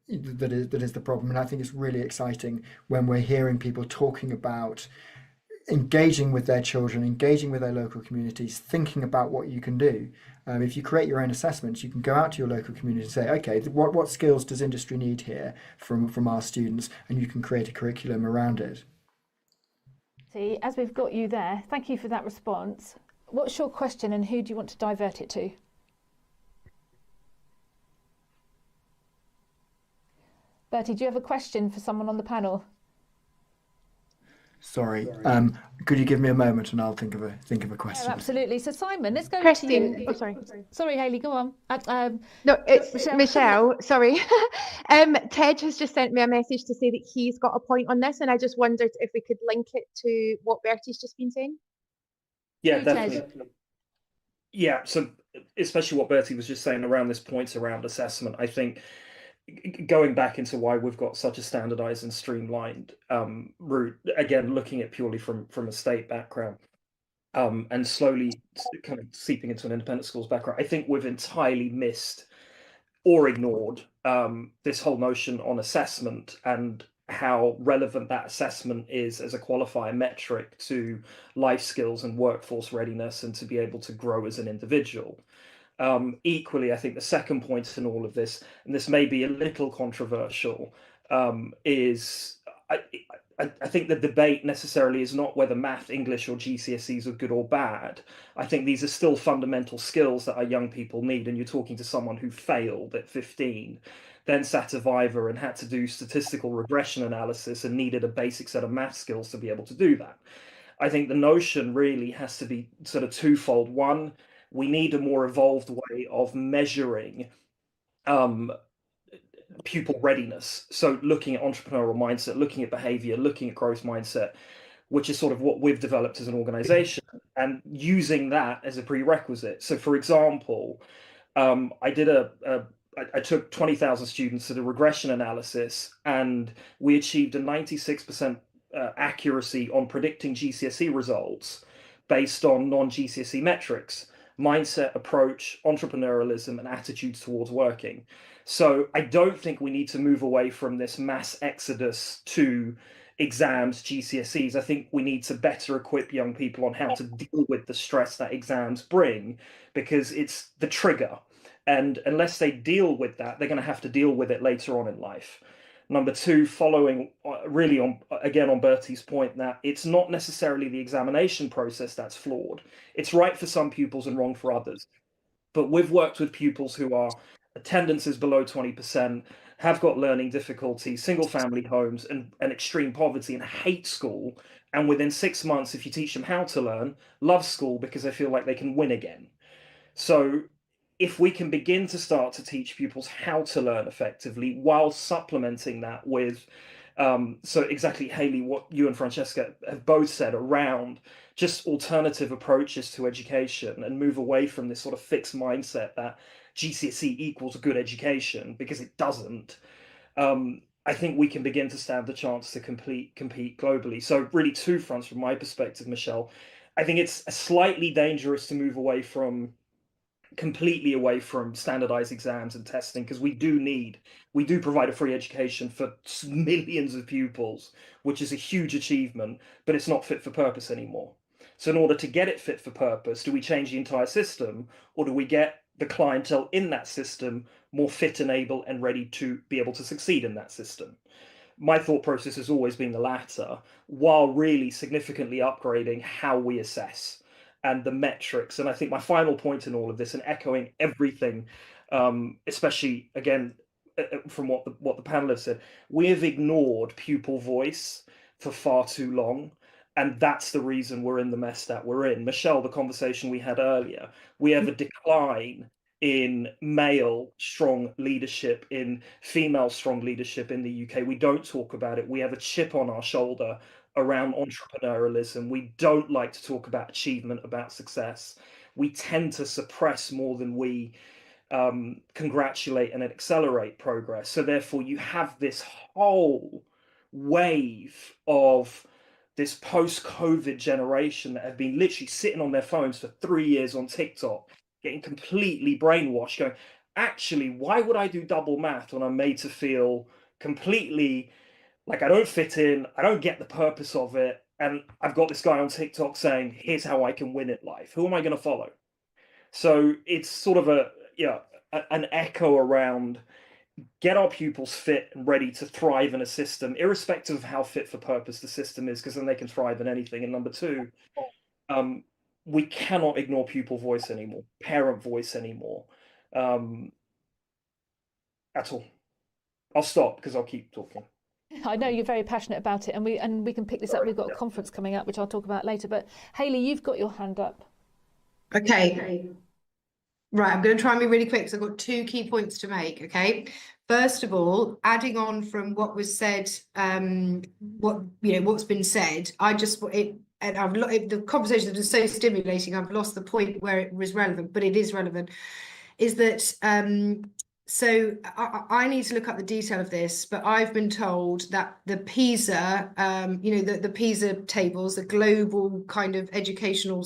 is the problem. And I think it's really exciting when we're hearing people talking about engaging with their children, engaging with their local communities, thinking about what you can do. If you create your own assessments, you can go out to your local community and say, okay, what skills does industry need here from our students? And you can create a curriculum around it. See, as we've got you there, thank you for that response. What's your question and who do you want to divert it to? Bertie, do you have a question for someone on the panel? Sorry, could you give me a moment and I'll think of a question? Yeah, absolutely. So Simon, let's go Christine, to you. oh, sorry. Sorry, Hayley, go on. No, it's Michelle. Sorry. Ted has just sent me a message to say that he's got a point on this, and I just wondered if we could link it to what Bertie's just been saying. Yeah, definitely. Yeah, so especially what Bertie was just saying around this point around assessment, I think going back into why we've got such a standardized and streamlined route, again, looking at purely from a state background, and slowly kind of seeping into an independent schools background, I think we've entirely missed or ignored this whole notion on assessment and how relevant that assessment is as a qualifier metric to life skills and workforce readiness and to be able to grow as an individual. Equally, I think the second point in all of this, and this may be a little controversial, is I think the debate necessarily is not whether math, English, or GCSEs are good or bad. I think these are still fundamental skills that our young people need. And you're talking to someone who failed at 15, then sat a Viva and had to do statistical regression analysis and needed a basic set of math skills to be able to do that. I think the notion really has to be sort of twofold. One, we need a more evolved way of measuring pupil readiness. So looking at entrepreneurial mindset, looking at behavior, looking at growth mindset, which is sort of what we've developed as an organization, and using that as a prerequisite. So for example, I took 20,000 students to the regression analysis, and we achieved a 96% accuracy on predicting GCSE results based on non-GCSE metrics: mindset, approach, entrepreneurialism, and attitudes towards working. So I don't think we need to move away from this mass exodus to exams, GCSEs. I think we need to better equip young people on how to deal with the stress that exams bring, because it's the trigger. And unless they deal with that, they're going to have to deal with it later on in life. Number two, following really on Bertie's point, that it's not necessarily the examination process that's flawed. It's right for some pupils and wrong for others. But we've worked with pupils who are attendance is below 20%, have got learning difficulties, single family homes, and extreme poverty, and hate school. And within 6 months, if you teach them how to learn, love school because they feel like they can win again. So if we can begin to start to teach pupils how to learn effectively while supplementing that with, so exactly, Hayley, what you and Francesca have both said around just alternative approaches to education, and move away from this sort of fixed mindset that GCSE equals a good education, because it doesn't. I think we can begin to stand the chance to compete globally. So really two fronts from my perspective, Michelle. I think it's slightly dangerous to move completely away from standardized exams and testing, because we do provide a free education for millions of pupils, which is a huge achievement, but it's not fit for purpose anymore. So in order to get it fit for purpose, do we change the entire system, or do we get the clientele in that system more fit and able and ready to be able to succeed in that system? My thought process has always been the latter, while really significantly upgrading how we assess and the metrics. And I think my final point in all of this, and echoing everything, especially again from what the panelists said, we have ignored pupil voice for far too long, and that's the reason we're in the mess that we're in. Michelle, the conversation we had earlier, we have a decline in male strong leadership, in female strong leadership in the UK. We don't talk about it. We have a chip on our shoulder around entrepreneurialism. We don't like to talk about achievement, about success. We tend to suppress more than we congratulate and accelerate progress. So therefore you have this whole wave of this post-COVID generation that have been literally sitting on their phones for 3 years on TikTok, getting completely brainwashed, going, actually, why would I do double math when I'm made to feel completely like I don't fit in, I don't get the purpose of it, and I've got this guy on TikTok saying, here's how I can win at life. Who am I going to follow? So it's sort of an echo around get our pupils fit and ready to thrive in a system, irrespective of how fit for purpose the system is, because then they can thrive in anything. And number two, we cannot ignore pupil voice anymore, parent voice anymore, at all. I'll stop because I'll keep talking. I know you're very passionate about it, and we can pick this up. We've got a conference coming up, which I'll talk about later. But Hayley, you've got your hand up. Okay. Right, I'm going to try and be really quick because I've got 2 key points to make. Okay. First of all, adding on from what was said, what's been said, the conversation was so stimulating. I've lost the point where it was relevant, but it is relevant. Is that so I need to look up the detail of this, but I've been told that the PISA, the PISA tables, the global kind of educational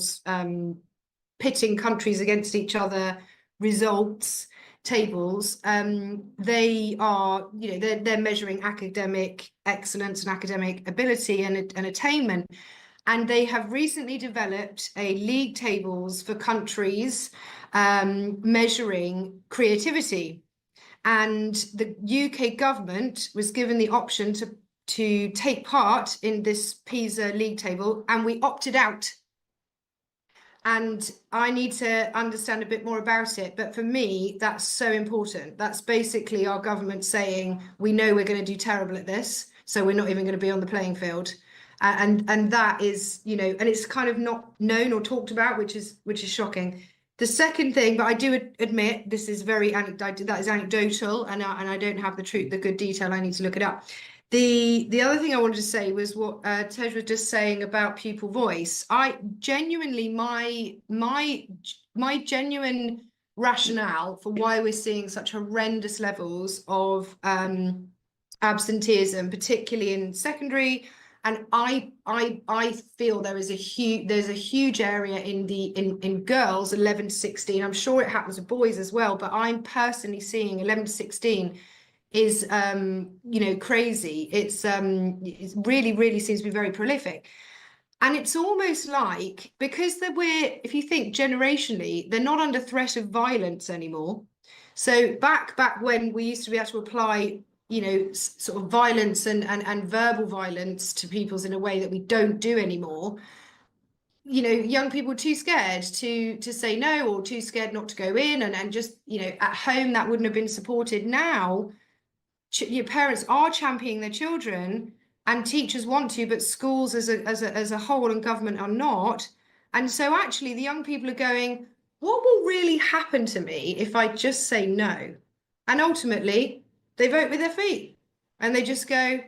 pitting countries against each other results tables, they are, they're measuring academic excellence and academic ability and attainment. And they have recently developed a league tables for countries measuring creativity. And the UK government was given the option to take part in this PISA league table, and we opted out. And I need to understand a bit more about it. But for me, that's so important. That's basically our government saying, we know we're going to do terrible at this, so we're not even going to be on the playing field. And that is, and it's kind of not known or talked about, which is shocking. The second thing, but I do admit this is very anecdotal, and I don't have the good detail. I need to look it up. The other thing I wanted to say was what Tej was just saying about pupil voice. I genuinely, my genuine rationale for why we're seeing such horrendous levels of absenteeism, particularly in secondary. And I feel there's a huge area in girls 11 to 16. I'm sure it happens with boys as well, but I'm personally seeing 11 to 16 is crazy. It's really seems to be very prolific. And it's almost like, because if you think generationally, they're not under threat of violence anymore. So back when we used to be able to apply sort of violence and verbal violence to pupils in a way that we don't do anymore, young people were too scared to say no, or too scared not to go in, and just at home that wouldn't have been supported. Now your parents are championing their children, and teachers want to, but schools as a whole and government are not. And so actually the young people are going, what will really happen to me if I just say no? And ultimately they vote with their feet, and they just go,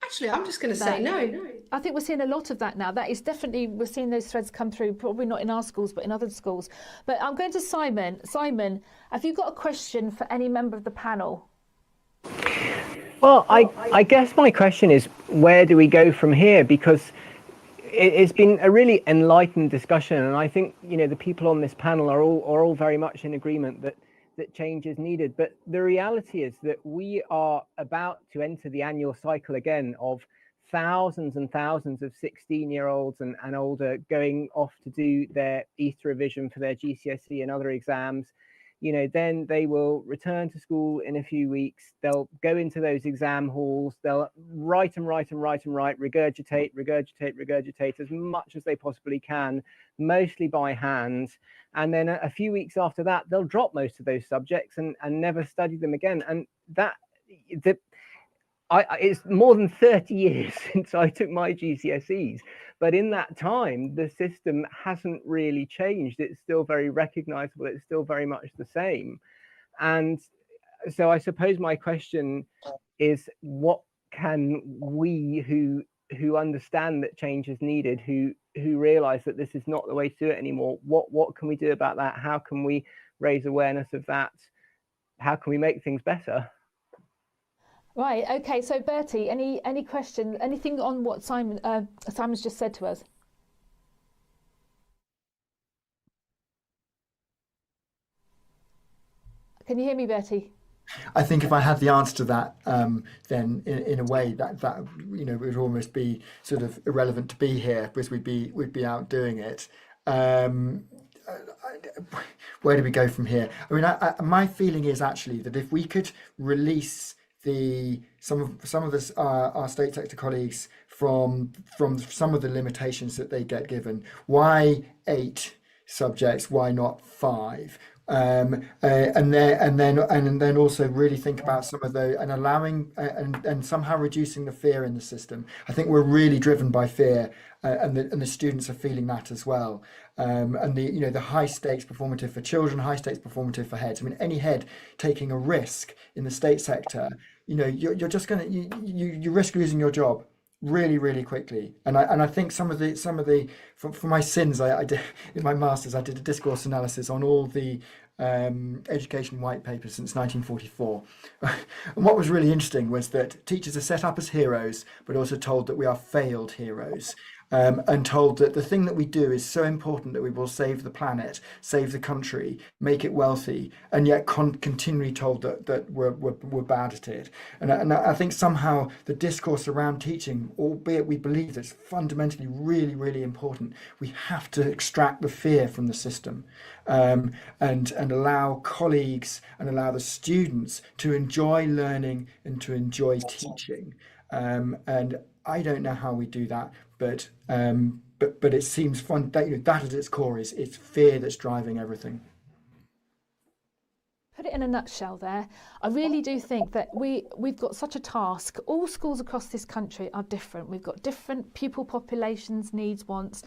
actually, I'm just going to say no. I think we're seeing a lot of that now. That is definitely, we're seeing those threads come through, probably not in our schools, but in other schools. But I'm going to Simon. Simon, have you got a question for any member of the panel? Well, I guess my question is, where do we go from here? Because it's been a really enlightened discussion, and I think the people on this panel are all very much in agreement that change is needed. But the reality is that we are about to enter the annual cycle again of thousands and thousands of 16-year-olds and older going off to do their Easter revision for their GCSE and other exams. Then they will return to school in a few weeks. They'll go into those exam halls. They'll write, regurgitate as much as they possibly can, mostly by hand. And then a few weeks after that, they'll drop most of those subjects and never study them again. And it's more than 30 years since I took my GCSEs. But in that time, the system hasn't really changed. It's still very recognizable. It's still very much the same. And so I suppose my question is, what can we who understand that change is needed, who realize that this is not the way to do it anymore, what can we do about that? How can we raise awareness of that? How can we make things better? Right. Okay. So Bertie, any questions? Anything on what Simon's just said to us? Can you hear me, Bertie? I think if I had the answer to that, then in a way that would almost be sort of irrelevant to be here, because we'd be out doing it. Where do we go from here? I mean, my feeling is actually that if we could release some of our state sector colleagues from some of the limitations that they get given. Why 8 subjects? Why not 5? And then also really think about some of those, and allowing and somehow reducing the fear in the system. I think we're really driven by fear, and the students are feeling that as well. And the high stakes performative for children, high stakes performative for heads. I mean, any head taking a risk in the state sector, you're just you risk losing your job really quickly. And I think some of the for my sins, I did in my masters, I did a discourse analysis on all the education white papers since 1944. And what was really interesting was that teachers are set up as heroes, but also told that we are failed heroes. And told that the thing that we do is so important that we will save the planet, save the country, make it wealthy, and yet continually told that we're bad at it. And I think somehow the discourse around teaching, albeit we believe it's fundamentally really important, we have to extract the fear from the system, and allow colleagues and allow the students to enjoy learning and to enjoy teaching. And I don't know how we do that, but it seems fun. That at its core is it's fear that's driving everything. Put it in a nutshell there. I really do think that we've got such a task. All schools across this country are different. We've got different pupil populations, needs, wants.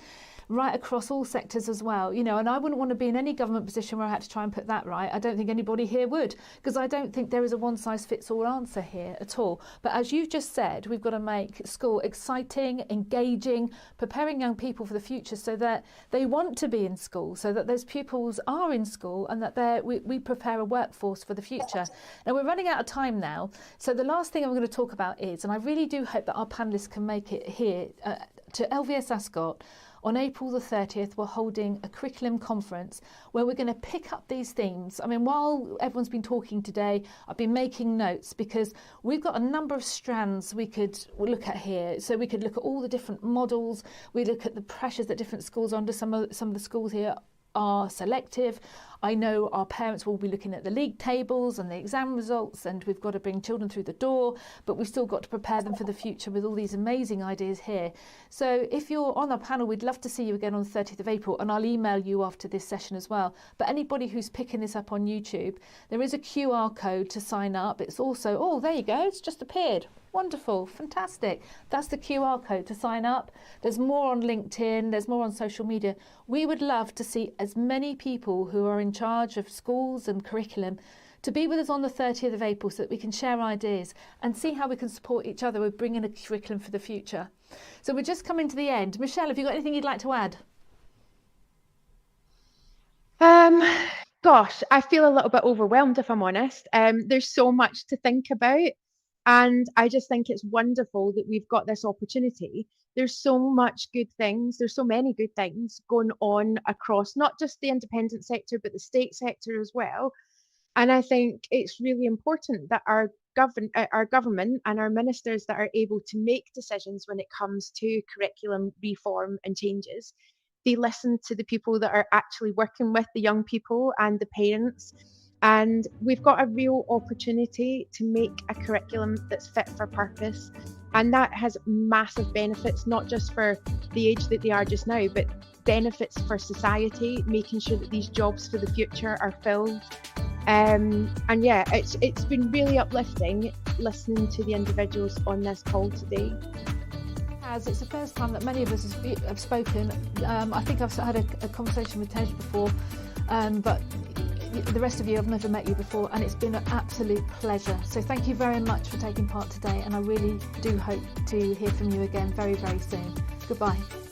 right across all sectors as well, you know, and I wouldn't want to be in any government position where I had to try and put that right. I don't think anybody here would, because I don't think there is a one-size-fits-all answer here at all. But as you've just said, we've got to make school exciting, engaging, preparing young people for the future so that they want to be in school, so that those pupils are in school, and that we prepare a workforce for the future. Now, we're running out of time now, so the last thing I'm going to talk about is, and I really do hope that our panellists can make it here to LVS Ascot. On April the 30th, we're holding a curriculum conference where we're going to pick up these themes. I mean, while everyone's been talking today, I've been making notes because we've got a number of strands we could look at here. So we could look at all the different models. We look at the pressures that different schools are under. Some of the schools here are selective. I know our parents will be looking at the league tables and the exam results, and we've got to bring children through the door, but we've still got to prepare them for the future with all these amazing ideas here. So if you're on our panel, we'd love to see you again on the 30th of April, and I'll email you after this session as well. But anybody who's picking this up on YouTube, there is a QR code to sign up. It's also, oh, there you go, it's just appeared. Wonderful, fantastic. That's the QR code to sign up. There's more on LinkedIn, there's more on social media. We would love to see as many people who are in charge of schools and curriculum to be with us on the 30th of April so that we can share ideas and see how we can support each other with bringing a curriculum for the future. So we're just coming to the end. Michelle, have you got anything you'd like to add? Gosh, I feel a little bit overwhelmed, if I'm honest. There's so much to think about. And I just think it's wonderful that we've got this opportunity. There's so much good things. There's so many good things going on across not just the independent sector, but the state sector as well. And I think it's really important that our government and our ministers that are able to make decisions when it comes to curriculum reform and changes, they listen to the people that are actually working with the young people and the parents. And we've got a real opportunity to make a curriculum that's fit for purpose. And that has massive benefits, not just for the age that they are just now, but benefits for society, making sure that these jobs for the future are filled. And yeah, it's been really uplifting listening to the individuals on this call today. As it's the first time that many of us have spoken. I think I've had a conversation with Tej before, but the rest of you, I've never met you before, and it's been an absolute pleasure. So thank you very much for taking part today, and I really do hope to hear from you again very, very soon. Goodbye.